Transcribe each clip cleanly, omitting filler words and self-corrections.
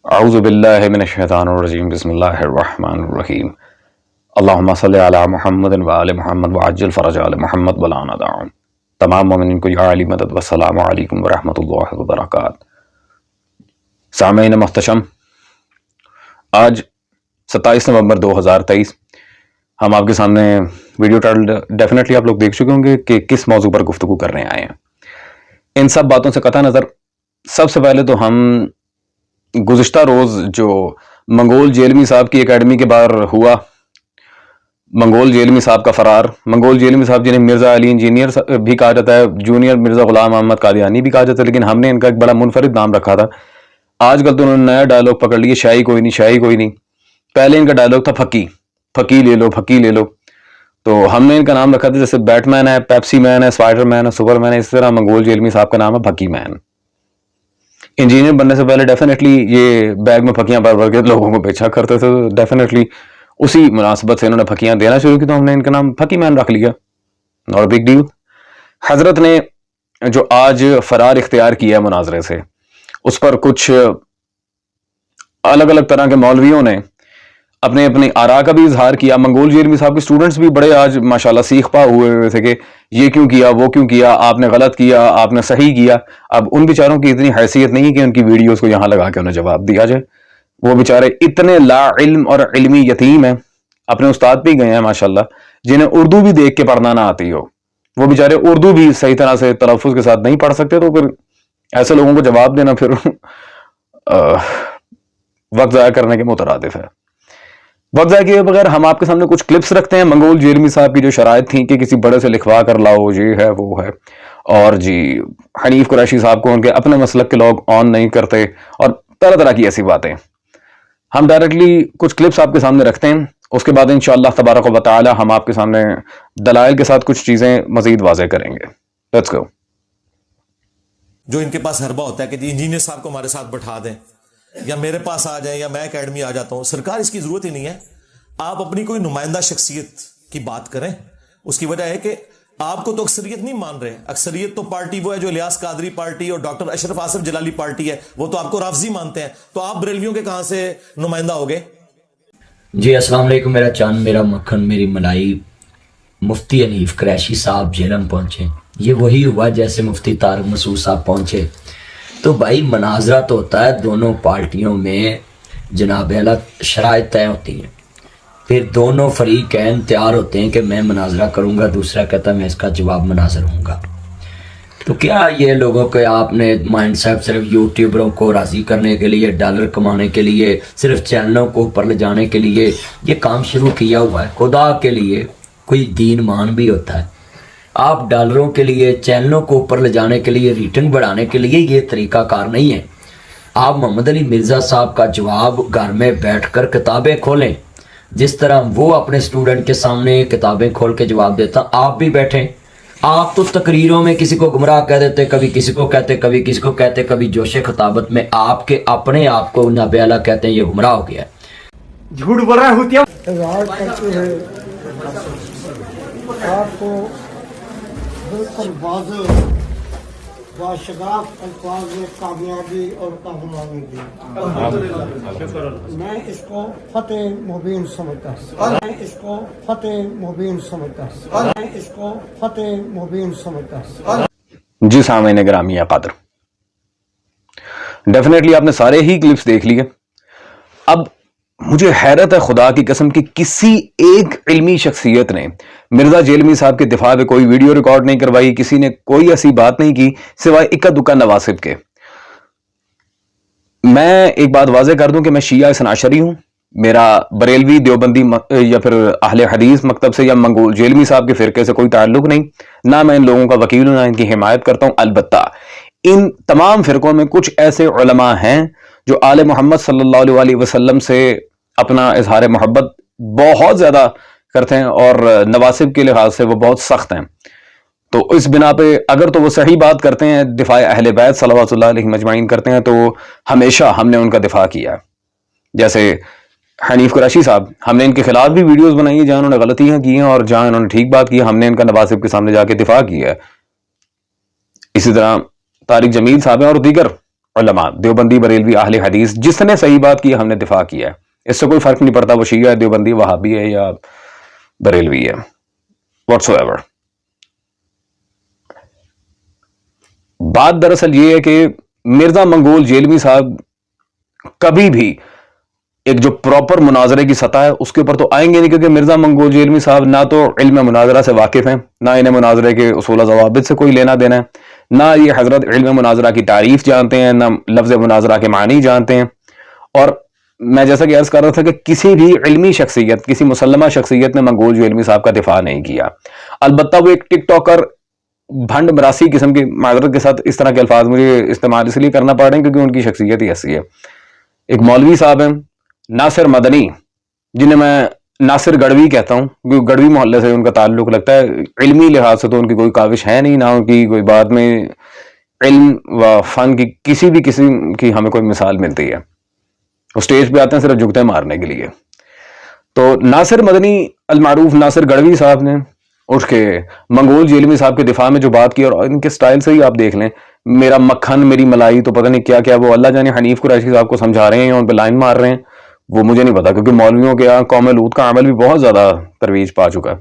اعوذ باللہ من الشیطان الرجیم بسم اللہ الرحمن الرحیم اللہم صلی علی محمد وآل محمد وعجل فرج آل محمد بلانا دعون. تمام مومنین کو یا علی مدد والسلام علیکم ورحمۃ اللہ وبرکاتہ. سامعین محتشم، آج 27 نومبر 2023 ہم آپ کے سامنے ویڈیو ٹائٹل ڈیفینیٹلی آپ لوگ دیکھ چکے ہوں گے کہ کس موضوع پر گفتگو کرنے آئے ہیں. ان سب باتوں سے قطع نظر سب سے پہلے تو ہم گزشتہ روز جو منگول جیلمی صاحب کی اکیڈمی کے باہر ہوا، منگول جیلمی صاحب کا فرار، منگول جیلمی صاحب جنہیں مرزا علی انجینئر بھی کہا جاتا ہے، جونیئر مرزا غلام محمد قادیانی بھی کہا جاتا ہے، لیکن ہم نے ان کا ایک بڑا منفرد نام رکھا تھا. آج کل تو انہوں نے نیا ڈائلاگ پکڑ لیا، شاہی کوئی نہیں، شاہی کوئی نہیں. پہلے ان کا ڈائلاگ تھا پھکی، پھکی لے لو، پھکی لے لو. تو ہم نے ان کا نام رکھا تھا جیسے بیٹ مین ہے، پیپسی مین ہے، اسپائڈر مین ہے، سپر مین ہے، اس طرح منگول جیلمی صاحب کا نام ہے پھکی مین. انجینئر بننے سے پہلے ڈیفینیٹلی یہ بیگ میں پھکیاں بھر بھر کے لوگوں کو بیچا کرتے تھے، تو ڈیفینیٹلی اسی مناسبت سے انہوں نے پھکیاں دینا شروع کی، تو ہم نے ان کا نام پھکی مین رکھ لیا. Not big deal. حضرت نے جو آج فرار اختیار کیا مناظرے سے، اس پر کچھ الگ الگ طرح کے مولویوں نے اپنے اپنی آراء کا بھی اظہار کیا. منگول جیلمی صاحب کے اسٹوڈنٹس بھی بڑے آج ماشاءاللہ سیخ پا ہوئے تھے کہ یہ کیوں کیا، وہ کیوں کیا، آپ نے غلط کیا، آپ نے صحیح کیا. اب ان بیچاروں کی اتنی حیثیت نہیں کہ ان کی ویڈیوز کو یہاں لگا کے انہیں جواب دیا جائے. وہ بیچارے اتنے لا علم اور علمی یتیم ہیں، اپنے استاد پہ ہی گئے ہیں ماشاءاللہ، جنہیں اردو بھی دیکھ کے پڑھنا نہ آتی ہو. وہ بیچارے اردو بھی صحیح طرح سے تلفظ کے ساتھ نہیں پڑھ سکتے، تو پھر ایسے لوگوں کو جواب دینا پھر وقت ضائع کرنے کے مترادف ہے. وقت ضائع کیے بغیر ہم آپ کے سامنے کچھ کلپس رکھتے ہیں منگول جیلمی صاحب کی جو شرائط تھیں کہ کسی بڑے سے لکھوا کر لاؤ، یہ ہے وہ ہے، اور جی حنیف قریشی صاحب کو ان کے اپنے مسلک کے لوگ آن نہیں کرتے، اور طرح طرح کی ایسی باتیں. ہم ڈائریکٹلی کچھ کلپس آپ کے سامنے رکھتے ہیں، اس کے بعد انشاءاللہ تبارک و تعالی ہم آپ کے سامنے دلائل کے ساتھ کچھ چیزیں مزید واضح کریں گے. Let's go. جو ان کے پاس حربہ ہوتا ہے کہ جی انجینئر صاحب کو ہمارے ساتھ بٹھا دیں یا میرے پاس آ جائیں یا میں اکیڈمی آ جاتا ہوں. سرکار اس کی ضرورت ہی نہیں ہے. آپ اپنی کوئی نمائندہ شخصیت کی بات کریں. اس کی وجہ ہے کہ آپ کو تو اکثریت نہیں مان رہے. اکثریت تو پارٹی وہ ہے جو الیاس قادری پارٹی اور ڈاکٹر اشرف آصف جلالی پارٹی ہے، وہ تو آپ کو رافضی مانتے ہیں. تو آپ بریلویوں کے کہاں سے نمائندہ ہو گئے؟ جی السلام علیکم. میرا چاند، میرا مکھن، میری ملائی. مفتی حنیف قریشی صاحب جیلم پہنچے. یہ وہی ہوا جیسے مفتی طارق مسعود صاحب پہنچے. تو بھائی مناظرہ تو ہوتا ہے دونوں پارٹیوں میں، جناب اعلیٰ شرائط طے ہوتی ہیں، پھر دونوں فریقین تیار ہوتے ہیں کہ میں مناظرہ کروں گا، دوسرا کہتا ہے میں اس کا جواب مناظر ہوں گا. تو کیا یہ لوگوں کے آپ نے مائنڈ سیٹ صرف یوٹیوبروں کو راضی کرنے کے لیے، ڈالر کمانے کے لیے، صرف چینلوں کو اوپر لے جانے کے لیے یہ کام شروع کیا ہوا ہے؟ خدا کے لیے کوئی دین مان بھی ہوتا ہے. آپ ڈالروں کے لیے، چینلوں کو اوپر لے جانے کے لیے، ریٹنگ بڑھانے کے لیے یہ طریقہ کار نہیں ہے. آپ محمد علی مرزا صاحب کا جواب گھر میں بیٹھ کر کتابیں کھولیں، جس طرح وہ اپنے اسٹوڈنٹ کے سامنے کتابیں کھول کے جواب دیتا، آپ بھی بیٹھیں. آپ تو تقریروں میں کسی کو گمراہ کہہ دیتے، کبھی کسی کو کہتے، کبھی کسی کو کہتے، کبھی جوش خطابت میں آپ کے اپنے آپ کو جناب اعلیٰ کہتے ہیں یہ گمراہ ہو گیا. جھوٹ بول رہا ہوتی ہے. آپ کو بالکل واضح باشگاف الفاظ میں کامیابی اور کامیابی دی. میں اس کو فتح مبین سمجھتا ہوں. میں اس کو فتح مبین سمجھتا ہوں. میں اس کو فتح مبین سمجھتا ہوں. جی سامعین گرامی قادر، ڈیفینیٹلی آپ نے سارے ہی کلپس دیکھ لیے. اب مجھے حیرت ہے خدا کی قسم کہ کسی ایک علمی شخصیت نے مرزا جیلمی صاحب کے دفاع میں کوئی ویڈیو ریکارڈ نہیں کروائی، کسی نے کوئی ایسی بات نہیں کی سوائے اکا دکا نواسب کے. میں ایک بات واضح کر دوں کہ میں شیعہ اثنا عشری ہوں. میرا بریلوی، دیوبندی یا پھر اہل حدیث مکتب سے یا منگول جیلمی صاحب کے فرقے سے کوئی تعلق نہیں. نہ میں ان لوگوں کا وکیل ہوں، نہ ان کی حمایت کرتا ہوں. البتہ ان تمام فرقوں میں کچھ ایسے علماء ہیں جو آل محمد صلی اللہ علیہ وسلم سے اپنا اظہار محبت بہت زیادہ کرتے ہیں، اور نواسب کے لحاظ سے وہ بہت سخت ہیں. تو اس بنا پہ اگر تو وہ صحیح بات کرتے ہیں، دفاع اہل بیت صلوات اللہ علیہ مجمعین کرتے ہیں، تو ہمیشہ ہم نے ان کا دفاع کیا. جیسے حنیف قریشی صاحب، ہم نے ان کے خلاف بھی ویڈیوز بنائی ہیں جہاں انہوں نے غلطیاں کی ہیں، اور جہاں انہوں نے ٹھیک بات کی ہم نے ان کا نواسب کے سامنے جا کے دفاع کیا ہے. اسی طرح طارق جمیل صاحب ہیں اور دیگر علماء، دیوبندی، بریلوی، اہل حدیث، جس نے صحیح بات کی ہم نے دفاع کیا ہے. اس سے کوئی فرق نہیں پڑتا وہ شیعہ ہے، دیوبندی، وہابی ہے یا بریلوی ہے، واٹس ایور. بات دراصل یہ ہے کہ مرزا منگول جیلوی صاحب کبھی بھی ایک جو پراپر مناظرے کی سطح ہے اس کے اوپر تو آئیں گے نہیں، کیونکہ مرزا منگول جیلوی صاحب نہ تو علم مناظرہ سے واقف ہیں، نہ انہیں مناظرے کے اصول و ضوابط سے کوئی لینا دینا ہے، نہ یہ حضرت علم مناظرہ کی تعریف جانتے ہیں، نہ لفظ مناظرہ کے معنی جانتے ہیں. اور میں جیسا کہ عرض کر رہا تھا کہ کسی بھی علمی شخصیت، کسی مسلمہ شخصیت نے منگول جیلوی صاحب کا دفاع نہیں کیا. البتہ وہ ایک ٹک ٹاکر، بھنڈ مراسی قسم کی، معذرت کے ساتھ اس طرح کے الفاظ مجھے استعمال اس لیے کرنا پڑ رہے ہیں کیونکہ ان کی شخصیت ہی ایسی ہے. ایک مولوی صاحب ہیں ناصر مدنی، جنہیں میں ناصر گڑھوی کہتا ہوں کیونکہ گڑھوی محلے سے ان کا تعلق لگتا ہے. علمی لحاظ سے تو ان کی کوئی کاوش ہے نہیں، نہ ان کی کوئی بات میں علم و فن کی کسی بھی قسم کی ہمیں کوئی مثال ملتی ہے. وہ اسٹیج پہ آتے ہیں صرف جھکتے مارنے کے لیے. تو ناصر مدنی المعروف ناصر گڑھوی صاحب نے اٹھ کے منگول جیلوی صاحب کے دفاع میں جو بات کی، اور ان کے سٹائل سے ہی آپ دیکھ لیں، میرا مکھن میری ملائی، تو پتہ نہیں کیا کیا وہ اللہ جانے حنیف قریشی صاحب کو سمجھا رہے ہیں یا ان پہ لائن مار رہے ہیں، وہ مجھے نہیں پتا، کیونکہ مولویوں کے یہاں قوم لوط کا عمل بھی بہت زیادہ ترویج پا چکا ہے،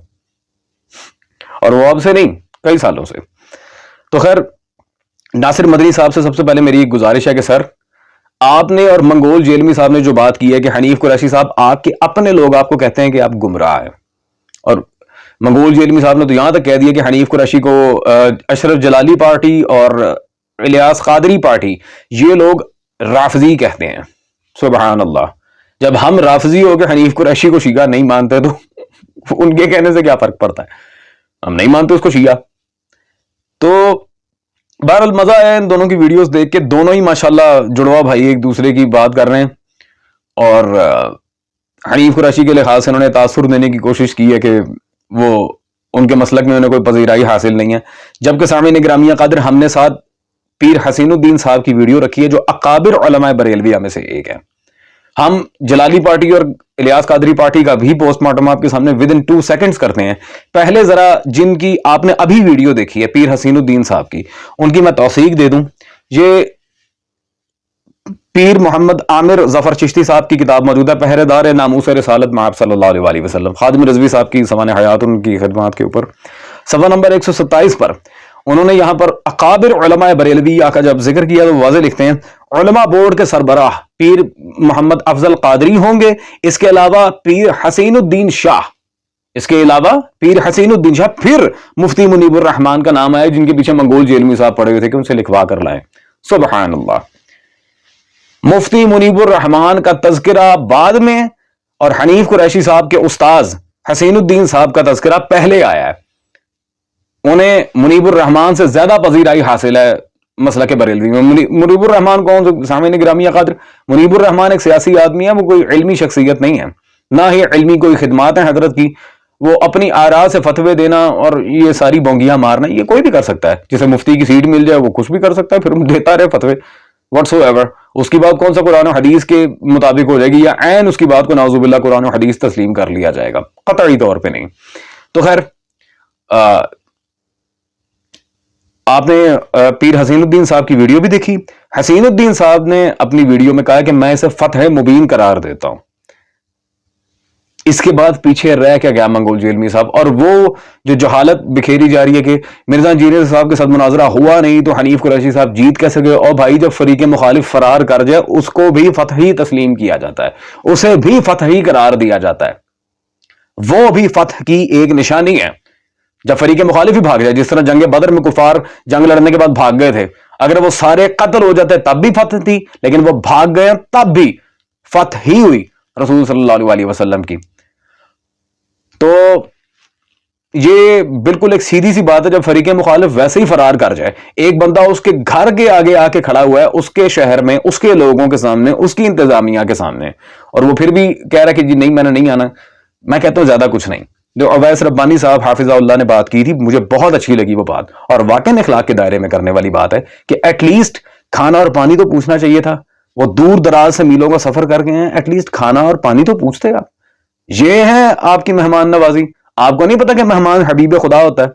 اور وہ اب سے نہیں کئی سالوں سے. تو خیر، ناصر مدنی صاحب سے سب سے پہلے میری ایک گزارش ہے کہ سر، آپ نے اور منگول جیلوی صاحب نے جو بات کی ہے کہ حنیف قریشی صاحب آپ کے اپنے لوگ آپ کو کہتے ہیں کہ آپ گمراہ ہیں، اور منگول جیلوی صاحب نے تو یہاں تک کہہ دیا کہ حنیف قریشی کو اشرف جلالی پارٹی اور الیاس قادری پارٹی، یہ لوگ رافضی کہتے ہیں. سبحان اللہ. جب ہم رافضی ہو کے حنیف قریشی کو شیعہ نہیں مانتے تو ان کے کہنے سے کیا فرق پڑتا ہے؟ ہم نہیں مانتے اس کو شیعہ. تو بہرحال مزہ آیا ان دونوں کی ویڈیوز دیکھ کے، دونوں ہی ماشاءاللہ جڑوا بھائی ایک دوسرے کی بات کر رہے ہیں، اور حنیف قریشی کے لحاظ سے انہوں نے تاثر دینے کی کوشش کی ہے کہ وہ ان کے مسلک میں انہیں کوئی پذیرائی حاصل نہیں ہے. جبکہ سامعین گرامیہ قدر، ہم نے ساتھ پیر حسین الدین صاحب کی ویڈیو رکھی ہے جو اکابر علماء بریلویہ میں سے ایک ہے. ہم جلالی پارٹی اور الیاس قادری پارٹی کا بھی پوسٹ مارٹم آپ کے سامنے ودن 2 سیکنڈز کرتے ہیں. پہلے ذرا جن کی آپ نے ابھی ویڈیو دیکھی ہے پیر حسین الدین صاحب کی، ان کی میں توثیق دے دوں. یہ پیر محمد عامر ظفر چشتی صاحب کی کتاب موجود ہے، پہرے دار ناموس رسالت مآب صلی اللہ علیہ وسلم، خادم رضوی صاحب کی سوانح حیات ان کی خدمات کے اوپر صفحہ نمبر 127 پر انہوں نے یہاں پر اکابر علماء بریلویہ کا جب ذکر کیا تو واضح لکھتے ہیں، علماء بورڈ کے سربراہ پیر محمد افضل قادری ہوں گے، اس کے علاوہ پیر حسین الدین شاہ، پھر مفتی منیب الرحمان کا نام آیا جن کے پیچھے منگول جیلوی صاحب پڑے ہوئے تھے کہ ان سے لکھوا کر لائیں. سبحان اللہ. مفتی منیب الرحمان کا تذکرہ بعد میں اور حنیف قریشی صاحب کے استاذ حسین الدین صاحب کا تذکرہ پہلے آیا ہے. انہیں منیب الرحمان سے زیادہ پذیرائی حاصل ہے مسلک بریلوی میں. منیب الرحمان کون؟ سامعین گرامیہ قدر، منیب الرحمان ایک سیاسی آدمی ہے، وہ کوئی علمی شخصیت نہیں ہے، نہ ہی علمی کوئی خدمات ہیں حضرت کی. وہ اپنی آراء سے فتوے دینا اور یہ ساری بونگیاں مارنا یہ کوئی بھی کر سکتا ہے. جسے مفتی کی سیٹ مل جائے وہ کچھ بھی کر سکتا ہے، پھر دیتا رہے فتوے واٹس ایور. اس کی بات کون سا قرآن و حدیث کے مطابق ہو جائے گی، یا عین اس کی بات کو نعوذ باللہ قرآن و حدیث تسلیم کر لیا جائے گا؟ قطعی طور پہ نہیں. تو خیر، آپ نے پیر حسین الدین صاحب کی ویڈیو بھی دیکھی. حسین الدین صاحب نے اپنی ویڈیو میں کہا کہ میں اسے فتح مبین قرار دیتا ہوں. اس کے بعد پیچھے رہ کیا گیا منگول جیلوی صاحب، اور وہ جو جہالت بکھیری جا رہی ہے کہ مرزا انجینئر صاحب کے ساتھ مناظرہ ہوا نہیں تو حنیف قریشی صاحب جیت کیسے گئے؟ اور بھائی جب فریق مخالف فرار کر جائے اس کو بھی فتحی تسلیم کیا جاتا ہے، اسے بھی فتحی قرار دیا جاتا ہے، وہ بھی فتح کی ایک نشانی ہے. جب فریق مخالف ہی بھاگ جائے، جس طرح جنگ بدر میں کفار جنگ لڑنے کے بعد بھاگ گئے تھے، اگر وہ سارے قتل ہو جاتے تب بھی فتح تھی، لیکن وہ بھاگ گئے تب بھی فتح ہی ہوئی رسول صلی اللہ علیہ وسلم کی. تو یہ بالکل ایک سیدھی سی بات ہے. جب فریق مخالف ویسے ہی فرار کر جائے، ایک بندہ اس کے گھر کے آگے آ کے کھڑا ہوا ہے، اس کے شہر میں، اس کے لوگوں کے سامنے، اس کی انتظامیہ کے سامنے، اور وہ پھر بھی کہہ رہا ہے کہ جی نہیں میں نے نہیں آنا. میں کہتا ہوں زیادہ کچھ نہیں. جو اویس ربانی صاحب حافظہ اللہ نے بات کی تھی، مجھے بہت اچھی لگی وہ بات، اور واقعی اخلاق کے دائرے میں کرنے والی بات ہے کہ ایٹ لیسٹ کھانا اور پانی تو پوچھنا چاہیے تھا. وہ دور دراز سے میلوں کا سفر کر گئے ہیں، ایٹ لیسٹ کھانا اور پانی تو پوچھتے آپ. یہ ہے آپ کی مہمان نوازی. آپ کو نہیں پتا کہ مہمان حبیب خدا ہوتا ہے؟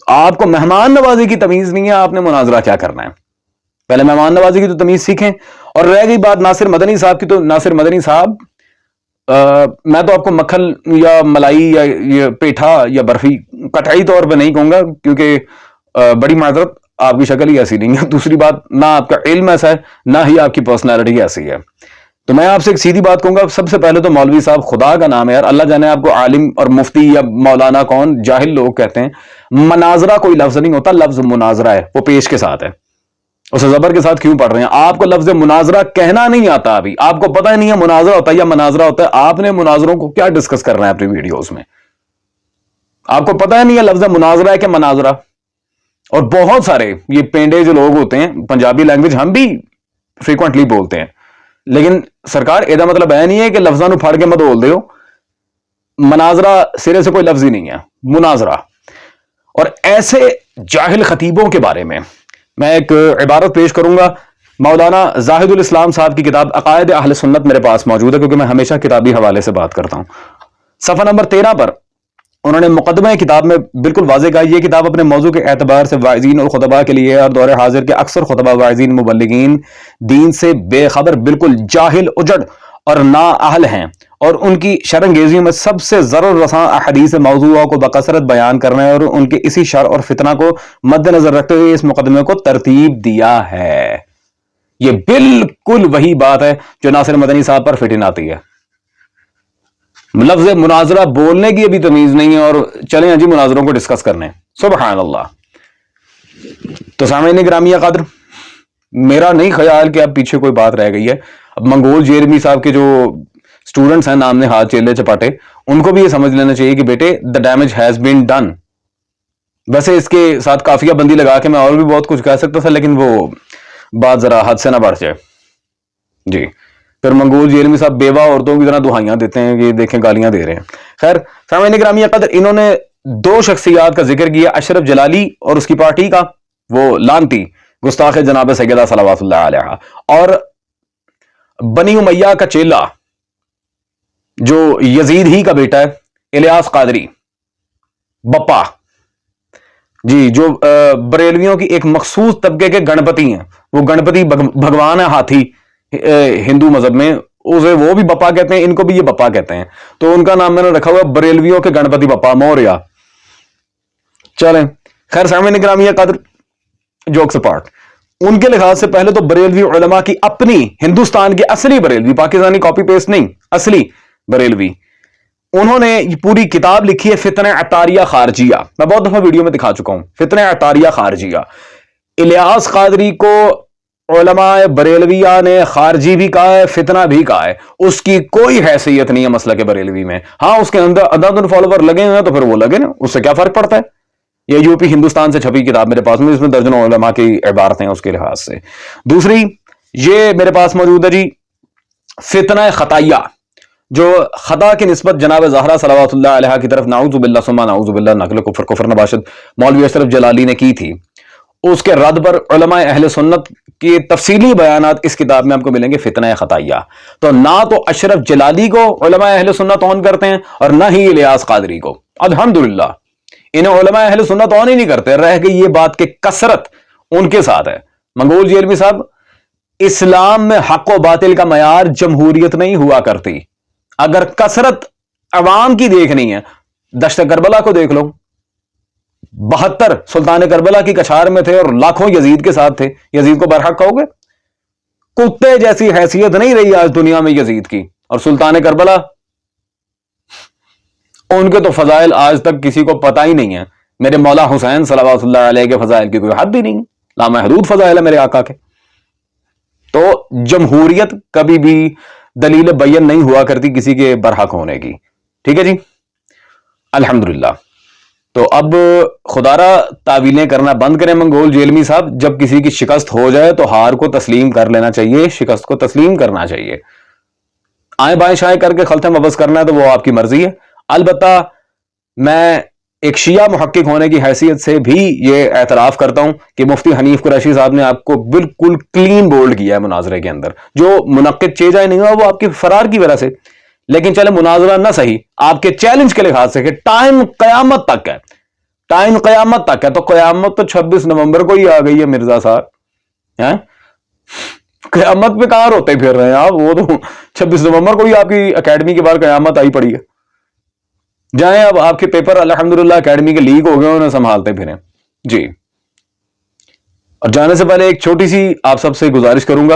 آپ کو مہمان نوازی کی تمیز نہیں ہے، آپ نے مناظرہ کیا کرنا ہے؟ پہلے مہمان نوازی کی تو تمیز سیکھیں. اور رہ گئی بات ناصر مدنی صاحب کی، تو ناصر مدنی صاحب میں تو آپ کو مکھن یا ملائی یا یہ پیٹھا یا برفی قطعی طور پہ نہیں کہوں گا، کیونکہ بڑی معذرت آپ کی شکل ہی ایسی نہیں ہے. دوسری بات، نہ آپ کا علم ایسا ہے نہ ہی آپ کی پرسنالٹی ایسی ہے. تو میں آپ سے ایک سیدھی بات کہوں گا، سب سے پہلے تو مولوی صاحب خدا کا نام ہے یار، اللہ جانے آپ کو عالم اور مفتی یا مولانا کون، جاہل لوگ کہتے ہیں. مناظرہ کوئی لفظ نہیں ہوتا، لفظ مناظرہ ہے، وہ پیش کے ساتھ ہے. اسے زبر کے ساتھ کیوں پڑھ رہے ہیں؟ آپ کو لفظ مناظرہ کہنا نہیں آتا، ابھی آپ کو پتہ ہی نہیں ہے مناظرہ ہوتا ہے یا مناظرہ ہوتا ہے. آپ نے مناظروں کو کیا ڈسکس کرنا ہے اپنی ویڈیوز میں؟ آپ کو پتہ ہی نہیں ہے لفظ مناظرہ ہے کہ مناظرہ. اور بہت سارے یہ پینڈے جو لوگ ہوتے ہیں، پنجابی لینگویج ہم بھی فریکوینٹلی بولتے ہیں، لیکن سرکار یہ مطلب ہے نہیں ہے کہ لفظوں کو پھاڑ کے مت بول دیو. مناظرہ سرے سے کوئی لفظ ہی نہیں ہے، مناظرہ. اور ایسے جاہل خطیبوں کے بارے میں میں ایک عبارت پیش کروں گا. مولانا زاہد الاسلام صاحب کی کتاب عقائد اہل سنت میرے پاس موجود ہے، کیونکہ میں ہمیشہ کتابی حوالے سے بات کرتا ہوں. صفحہ نمبر 13 پر انہوں نے مقدمہ کتاب میں بالکل واضح کہا یہ کتاب اپنے موضوع کے اعتبار سے واعظین اور خطباء کے لیے اور دور حاضر کے اکثر خطباء، واعظین، مبلغین دین سے بے خبر، بالکل جاہل، اجڑ اور نااہل ہیں، اور ان کی شرانگیزیوں میں سب سے ضرر رساں احادیث موضوعہ کو بکثرت بیان کرنا ہے، اور ان کے اسی شر اور فتنہ کو مد نظر رکھتے ہوئے اس مقدمے کو ترتیب دیا ہے. یہ بالکل وہی بات ہے جو ناصر مدنی صاحب پر فٹن آتی ہے. لفظ مناظرہ بولنے کی ابھی تمیز نہیں ہے اور چلیں جی مناظروں کو ڈسکس کرنے. سبحان اللہ. تو سامعین گرامیہ قدر، میرا نہیں خیال کہ اب پیچھے کوئی بات رہ گئی ہے. اب منگول جیرمی صاحب کے جو اسٹوڈنٹس ہیں نام نے ہاتھ چیلے چپاٹے، ان کو بھی یہ سمجھ لینا چاہیے کہ بیٹے the damage has been done. ویسے اس کے ساتھ کافیہ بندی لگا کے میں اور بھی بہت کچھ کہہ سکتا تھا، لیکن وہ بات ذرا حد سے نہ بڑھ جائے. جی پھر منگول جیرمی صاحب بیوہ عورتوں کی طرح دہائیاں دیتے ہیں کہ دیکھیں گالیاں دے رہے ہیں. خیر سامعین گرامیہ قدر، انہوں نے دو شخصیات کا ذکر کیا، اشرف جلالی اور اس کی پارٹی کا، وہ لانتی گستاخ جناب سیدہ صلوات اللہ علیہ، اور بنی امیہ کا چیلا جو یزید ہی کا بیٹا ہے، الیاس قادری بپا جی، جو بریلویوں کی ایک مخصوص طبقے کے گنپتی ہیں. وہ گنپتی بھگوان ہے، ہاتھی ہندو مذہب میں، اسے وہ بھی بپا کہتے ہیں، ان کو بھی یہ بپا کہتے ہیں. تو ان کا نام میں نے رکھا ہوا بریلویوں کے گنپتی بپا موریا. چلیں خیر سامعین گرامیہ قدر، جوکس اپارٹ، ان کے لحاظ سے پہلے تو بریلوی علماء کی اپنی، ہندوستان کے اصلی بریلوی، پاکستانی کاپی پیسٹ نہیں، اصلی بریلوی، انہوں نے یہ پوری کتاب لکھی ہے فتنہ عطاریہ خارجیہ. میں بہت دفعہ ویڈیو میں دکھا چکا ہوں فتنہ عطاریہ خارجیہ. الیاس قادری کو علماء بریلویہ نے خارجی بھی کہا ہے، فتنہ بھی کہا ہے. اس کی کوئی حیثیت نہیں ہے مسلک بریلوی میں. ہاں اس کے اندر عدد فالوور لگے ہوئے ہیں تو پھر وہ لگے نا، اس سے کیا فرق پڑتا ہے. یہ یو پی ہندوستان سے چھپی کتاب میرے پاس میں، اس میں درجنوں علماء کی عبارتیں ہیں اس کے لحاظ سے. دوسری یہ میرے پاس موجود ہے جی فتنہ خطائیہ، جو خطا کی نسبت جناب زہرا صلوات اللہ علیہ کی طرف نعوذ باللہ ثم نعوذ باللہ نقل کفر نباشد مولوی اشرف جلالی نے کی تھی. اس کے رد پر علماء اہل سنت کی تفصیلی بیانات اس کتاب میں آپ کو ملیں گے فتنہ خطائیہ. تو نہ تو اشرف جلالی کو علماء اہل سنت اون کرتے ہیں اور نہ ہی الیاس قادری کو. الحمدللہ انہیں علماء اہل سنت اون ہی نہیں کرتے. رہ گئی یہ بات کہ کثرت ان کے ساتھ ہے. منگول جیرمی صاحب، اسلام میں حق و باطل کا معیار جمہوریت نہیں ہوا کرتی. اگر کثرت عوام کی دیکھنی ہے، دشت کربلا کو دیکھ لو. 72 سلطان کربلا کی کچھار میں تھے اور لاکھوں یزید کے ساتھ تھے. یزید کو برحق کہو گے؟ کتے جیسی حیثیت نہیں رہی آج دنیا میں یزید کی. اور سلطان کربلا، ان کے تو فضائل آج تک کسی کو پتہ ہی نہیں ہے. میرے مولا حسین صلوات اللہ علیہ کے فضائل کی کوئی حد ہی نہیں ہے. لامحدود فضائل ہے میرے آقا کے. تو جمہوریت کبھی بھی دلیل بین نہیں ہوا کرتی کسی کے برحق ہونے کی. ٹھیک ہے جی، الحمدللہ. تو اب خدارہ تعویلیں کرنا بند کریں منگول جیلمی صاحب. جب کسی کی شکست ہو جائے تو ہار کو تسلیم کر لینا چاہیے، شکست کو تسلیم کرنا چاہیے. آئیں بائیں شائیں کر کے خلطے مبز کرنا ہے تو وہ آپ کی مرضی ہے. البتہ میں ایک شیعہ محقق ہونے کی حیثیت سے بھی یہ اعتراف کرتا ہوں کہ مفتی حنیف قریشی صاحب نے آپ کو بالکل کلین بولڈ کیا ہے مناظرے کے اندر. جو منعقد چیزیں نہیں ہوا وہ آپ کی فرار کی وجہ سے. لیکن چلے مناظرہ نہ صحیح، آپ کے چیلنج کے لحاظ سے کہ ٹائم قیامت تک ہے، ٹائم قیامت تک ہے. تو قیامت تو 26 نومبر کو ہی آ گئی ہے مرزا صاحب. قیامت پہ کہاں روتے پھر رہے ہیں آپ؟ وہ تو 26 نومبر کو ہی آپ کی اکیڈمی کے بعد قیامت آئی پڑی ہے. جائیں اب آپ کے پیپر الحمدللہ اکیڈمی کے لیک ہو گئے, انہیں سنبھالتے پھریں. جی, اور جانے سے پہلے ایک چھوٹی سی آپ سب سے گزارش کروں گا.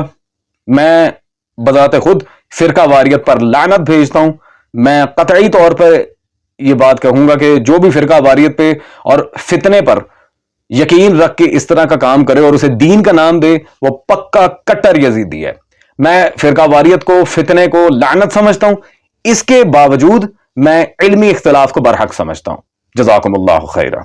میں بذات خود فرقہ واریت پر لعنت بھیجتا ہوں. میں قطعی طور پر یہ بات کہوں گا کہ جو بھی فرقہ واریت پہ اور فتنے پر یقین رکھ کے اس طرح کا کام کرے اور اسے دین کا نام دے, وہ پکا کٹر یزیدی ہے. میں فرقہ واریت کو, فتنے کو لعنت سمجھتا ہوں. اس کے باوجود میں علمی اختلاف کو برحق سمجھتا ہوں. جزاکم اللہ خیرہ.